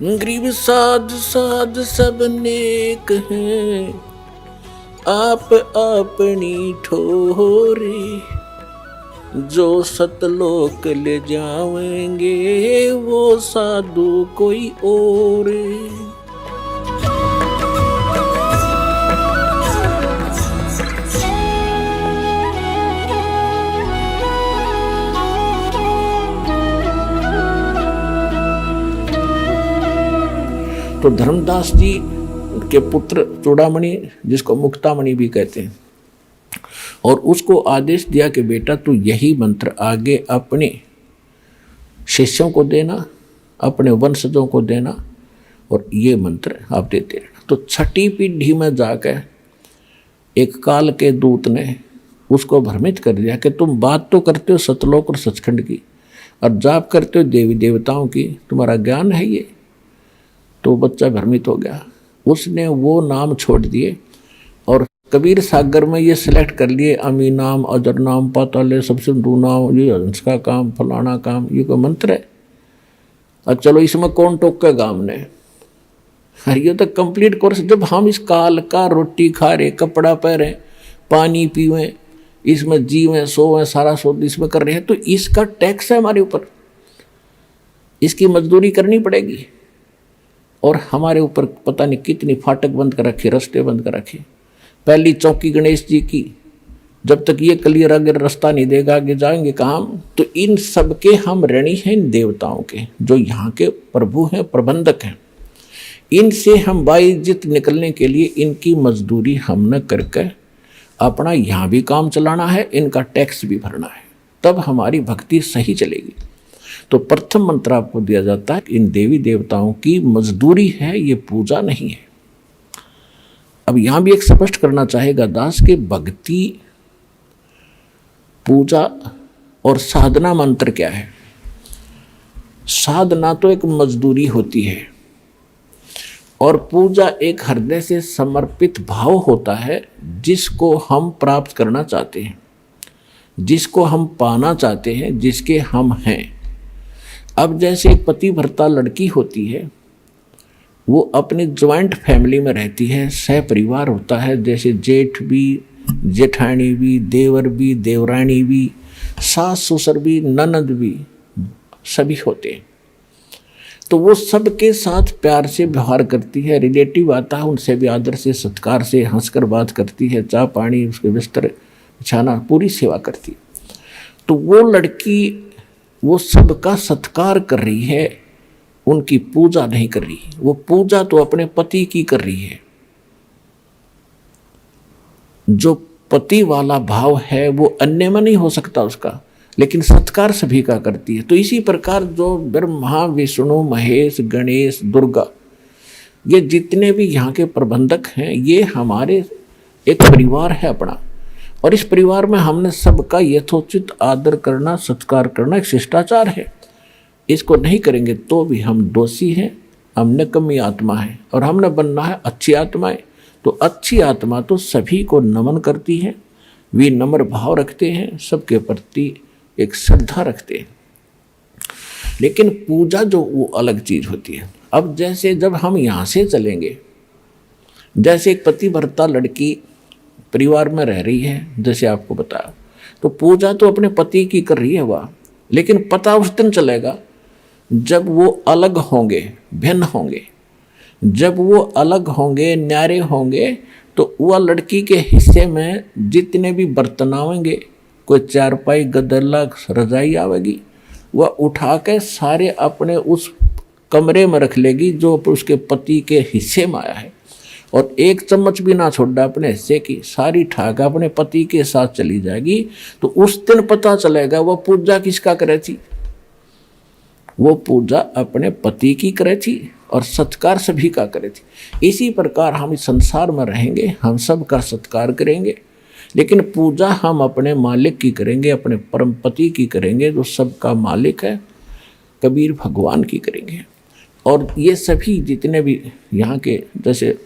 गरीब साध साध सब नेक हैं, आप अपनी ठोरे। जो सतलोक ले जाएंगे वो साधु कोई और। तो धर्मदास जी के पुत्र चूड़ामणि, जिसको मुक्तामणि भी कहते हैं, और उसको आदेश दिया कि बेटा तू यही मंत्र आगे अपने शिष्यों को देना, अपने वंशजों को देना, और ये मंत्र आप देते रहना। तो छठी पीढ़ी में जाकर एक काल के दूत ने उसको भ्रमित कर दिया कि तुम बात तो करते हो सतलोक और सचखंड की, और जाप करते हो देवी देवताओं की, तुम्हारा ज्ञान है ये। तो बच्चा भ्रमित हो गया, उसने वो नाम छोड़ दिए और कबीर सागर में ये सिलेक्ट कर लिए, अमी नाम, अजर नाम, पाताले, सबसे दू नाम, ये हंस का काम, फलाना काम, ये कोई मंत्र है। अब चलो इसमें कौन टोकेगा हमने, ये तो कंप्लीट कोर्स। जब हम इस काल का रोटी खा रहे, कपड़ा पहरे, पानी पीवें, इसमें जीवें सोवें, सारा शोध इसमें कर रहे हैं, तो इसका टैक्स है हमारे ऊपर, इसकी मजदूरी करनी पड़ेगी। और हमारे ऊपर पता नहीं कितनी फाटक बंद कर रखे, रास्ते बंद कर रखे। पहली चौकी गणेश जी की, जब तक ये क्लियर आगे रास्ता नहीं देगा आगे जाएंगे कहाँ हम। तो इन सब के हम ऋणी हैं, इन देवताओं के जो यहाँ के प्रभु हैं, प्रबंधक हैं। इनसे हम बाइज्जत निकलने के लिए इनकी मजदूरी हमने करके अपना यहाँ भी काम चलाना है, इनका टैक्स भी भरना है, तब हमारी भक्ति सही चलेगी। तो प्रथम मंत्र आपको दिया जाता है, इन देवी देवताओं की मजदूरी है, ये पूजा नहीं है। अब यहां भी एक स्पष्ट करना चाहेगा दास के भक्ति, पूजा और साधना मंत्र क्या है। साधना तो एक मजदूरी होती है और पूजा एक हृदय से समर्पित भाव होता है, जिसको हम प्राप्त करना चाहते हैं, जिसको हम पाना चाहते हैं, जिसके हम हैं। अब जैसे एक पति भर्ता लड़की होती है, वो अपनी ज्वाइंट फैमिली में रहती है, सह परिवार होता है, जैसे जेठ भी, जेठानी भी, देवर भी, देवरानी भी, सास ससुर भी, ननद भी, सभी होते हैं। तो वो सबके साथ प्यार से व्यवहार करती है, रिलेटिव आता है उनसे भी आदर से, सत्कार से, हंसकर बात करती है, चाय पानी, उसके बिस्तर बिछाना, पूरी सेवा करती है। तो वो लड़की वो सबका सत्कार कर रही है, उनकी पूजा नहीं कर रही। वो पूजा तो अपने पति की कर रही है। जो पति वाला भाव है वो अन्य में नहीं हो सकता उसका, लेकिन सत्कार सभी का करती है। तो इसी प्रकार जो ब्रह्मा, विष्णु, महेश, गणेश, दुर्गा, ये जितने भी यहाँ के प्रबंधक हैं, ये हमारे एक परिवार है अपना, और इस परिवार में हमने सबका यथोचित आदर करना, सत्कार करना एक शिष्टाचार है। इसको नहीं करेंगे तो भी हम दोषी हैं, हम निकम्मी आत्मा है, और हमने बनना है अच्छी आत्माएं। तो अच्छी आत्मा तो सभी को नमन करती है, विनम्र भाव रखते हैं, सबके प्रति एक श्रद्धा रखते हैं। लेकिन पूजा जो वो अलग चीज होती है। अब जैसे जब हम यहाँ से चलेंगे, जैसे एक पति भर्ता लड़की परिवार में रह रही है, जैसे आपको बताया, तो पूजा तो अपने पति की कर रही है वह, लेकिन पता उस दिन चलेगा जब वो अलग होंगे, भिन्न होंगे। जब वो अलग होंगे, न्यारे होंगे, तो वह लड़की के हिस्से में जितने भी बर्तन आवेंगे, कोई चारपाई, गदला, रजाई आवेगी, वह उठा के सारे अपने उस कमरे में रख लेगी जो उसके पति के हिस्से में आया है, और एक चम्मच भी ना छोड़ा अपने हिस्से की, सारी ठाक अपने पति के साथ चली जाएगी। तो उस दिन पता चलेगा वो पूजा किसका करे थी। वो पूजा अपने पति की करे थी और सत्कार सभी का करे थी। इसी प्रकार हम इस संसार में रहेंगे, हम सब का सत्कार करेंगे, लेकिन पूजा हम अपने मालिक की करेंगे, अपने परम पति की करेंगे जो सबका मालिक है, कबीर भगवान की करेंगे। और ये सभी जितने भी यहाँ के, जैसे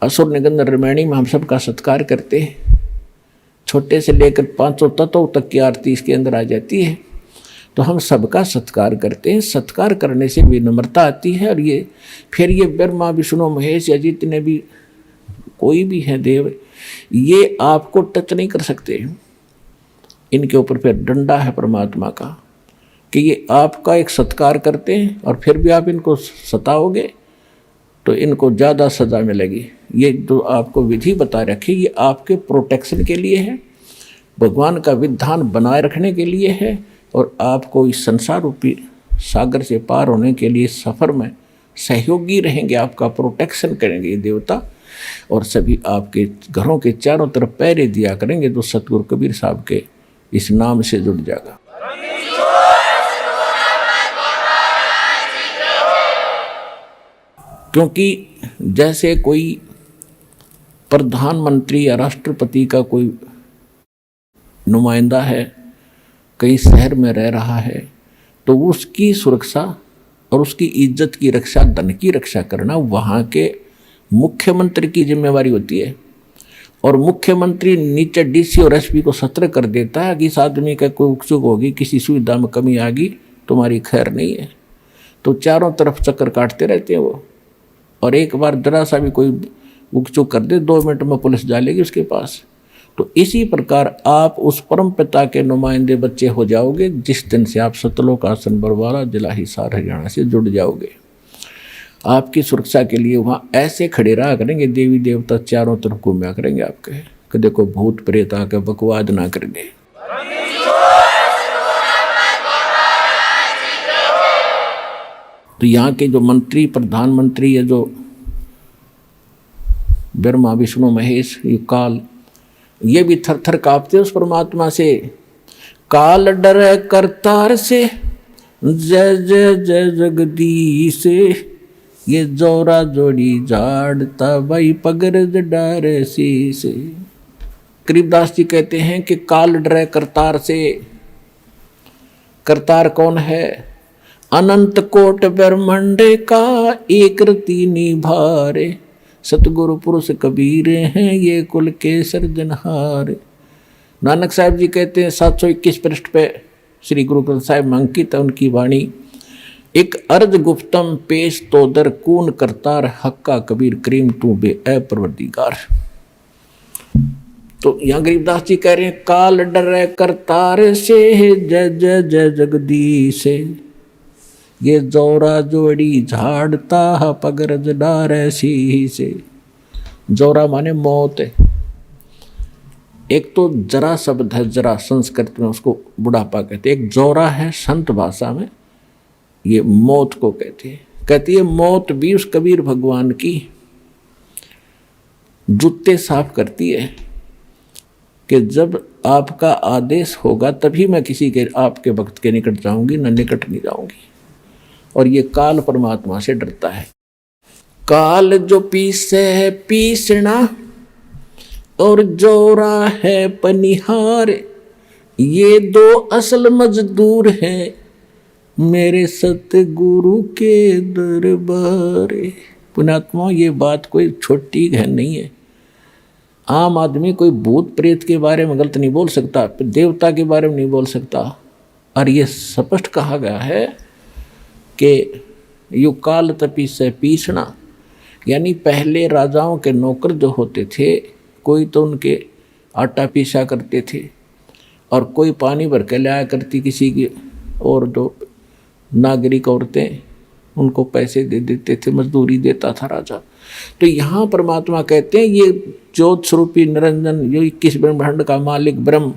असुर निगंध रामायणी में हम सब का सत्कार करते हैं, छोटे से लेकर 500 तत्वों तक की आरती इसके अंदर आ जाती है। तो हम सबका सत्कार करते हैं। सत्कार करने से विनम्रता आती है। और ये फिर ये ब्रह्मा विष्णु महेश या जितने भी कोई भी है देव, ये आपको टच नहीं कर सकते। इनके ऊपर फिर डंडा है परमात्मा का कि ये आपका एक सत्कार करते हैं और फिर भी आप इनको सताओगे तो इनको ज़्यादा सज़ा मिलेगी। ये जो आपको विधि बता रखी, ये आपके प्रोटेक्शन के लिए है, भगवान का विधान बनाए रखने के लिए है, और आपको इस संसार रूपी सागर से पार होने के लिए सफ़र में सहयोगी रहेंगे, आपका प्रोटेक्शन करेंगे ये देवता। और सभी आपके घरों के चारों तरफ पहरे दिया करेंगे। जो सतगुरु कबीर साहब के इस नाम से जुड़ जाएगा। क्योंकि जैसे कोई प्रधानमंत्री या राष्ट्रपति का कोई नुमाइंदा है, कई शहर में रह रहा है, तो उसकी सुरक्षा और उसकी इज्जत की रक्षा, धन की रक्षा करना वहाँ के मुख्यमंत्री की जिम्मेवारी होती है। और मुख्यमंत्री नीचे डीसी और एसपी को सतर्क कर देता है कि इस आदमी का कोई उकचुक होगी, किसी सुविधा में कमी आ गई, तुम्हारी खैर नहीं है। तो चारों तरफ चक्कर काटते रहते हैं वो। और एक बार जरा सा भी कोई उकचुक कर दे, 2 मिनट में पुलिस डालेगी उसके पास। तो इसी प्रकार आप उस परम पिता के नुमाइंदे बच्चे हो जाओगे जिस दिन से आप सतलोक आसन बरवाला जिला हिसार हरियाणा से जुड़ जाओगे। आपकी सुरक्षा के लिए वहाँ ऐसे खड़े रहा करेंगे देवी देवता, चारों तरफ घूमया करेंगे आपके, कि देखो भूत प्रेत आके बकवाद ना करेंगे। तो यहाँ के जो मंत्री, प्रधानमंत्री, या जो ब्रह्मा विष्णु महेश, ये काल, ये भी थर थर कांपते उस परमात्मा से। काल डरे करतार से, जय जय जय जगदीश, ये जोरा जोड़ी झाड़ता भाई पगरज डारे शीश। गरीबदास जी कहते हैं कि काल डरे करतार से। करतार कौन है? अनंत कोट ब्रह्मांड का एक रति निभारे, सतगुरु पुरुष कबीर हैं ये कुल के सर्जनहार। नानक साहब जी कहते हैं 721 पृष्ठ पे श्री गुरु ग्रंथ साहिब में अंकित है उनकी वाणी। एक अर्ज गुप्तम पेश तो दर कून करतार, हक्का कबीर करीम तू बे ए परवरदिगार। तो यहाँ गरीबदास जी कह रहे हैं काल डरे करतार से, जय जय जय जगदीश, ये जोरा जोड़ी झाड़ता पगरज डारे शीश। जोरा माने मौत है। एक तो जरा शब्द है, जरा संस्कृत में उसको बुढ़ापा कहते हैं। एक जोरा है संत भाषा में, ये मौत को कहते हैं। कहती है मौत भी उस कबीर भगवान की जूते साफ करती है कि जब आपका आदेश होगा तभी मैं किसी के, आपके भक्त के निकट जाऊंगी, न निकट नहीं जाऊंगी। और ये काल परमात्मा से डरता है। काल जो पीसे है पीसना, और जोरा है पनिहार, ये 2 असल मजदूर हैं मेरे सतगुरु के दरबार। पुण्यात्मा, ये बात कोई छोटी गहन नहीं है। आम आदमी कोई भूत प्रेत के बारे में गलत नहीं बोल सकता, देवता के बारे में नहीं बोल सकता। और ये स्पष्ट कहा गया है कि यु काल तपी से पीसना, यानी पहले राजाओं के नौकर जो होते थे, कोई तो उनके आटा पीसा करते थे और कोई पानी भर के लाया करती किसी की, और जो नागरिक औरतें उनको पैसे दे देते थे, मजदूरी देता था राजा। तो यहाँ परमात्मा कहते हैं ये ज्योत स्वरूपी निरंजन, जो 21 ब्रह्मांड का मालिक ब्रह्म,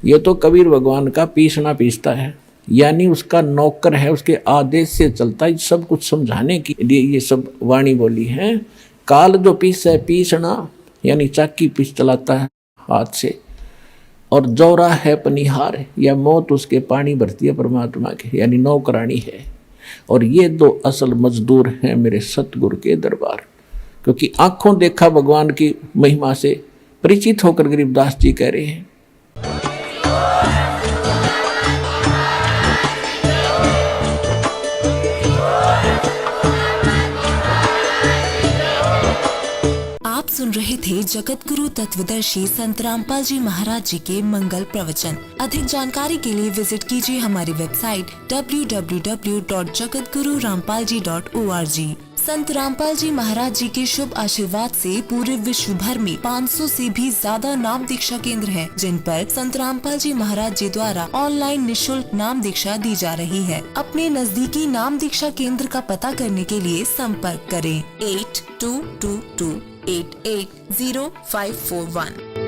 ये तो कबीर भगवान का पीसना पीसता है, यानी उसका नौकर है, उसके आदेश से चलता है। सब कुछ समझाने के लिए ये सब वाणी बोली है। काल जो पीस है पीसना, यानी चाकी पीस चलाता है हाथ से, और जोरा है पनिहार, या मौत उसके पानी भरती है परमात्मा के, यानी नौकरानी है। और ये 2 असल मजदूर हैं मेरे सतगुरु के दरबार। क्योंकि आंखों देखा भगवान की महिमा से परिचित होकर गरीबदास जी कह रहे हैं। आप सुन सुन रहे थे जगत गुरु तत्वदर्शी संत रामपाल जी महाराज जी के मंगल प्रवचन। अधिक जानकारी के लिए विजिट कीजिए हमारी वेबसाइट www.jagatgururampalji.org। संत रामपाल जी महाराज जी के शुभ आशीर्वाद से पूरे विश्व भर में 500 से भी ज्यादा नाम दीक्षा केंद्र हैं, जिन पर संत रामपाल जी महाराज जी द्वारा ऑनलाइन निशुल्क नाम दीक्षा दी जा रही है। अपने नजदीकी नाम दीक्षा केंद्र का पता करने के लिए संपर्क करें 8222880541।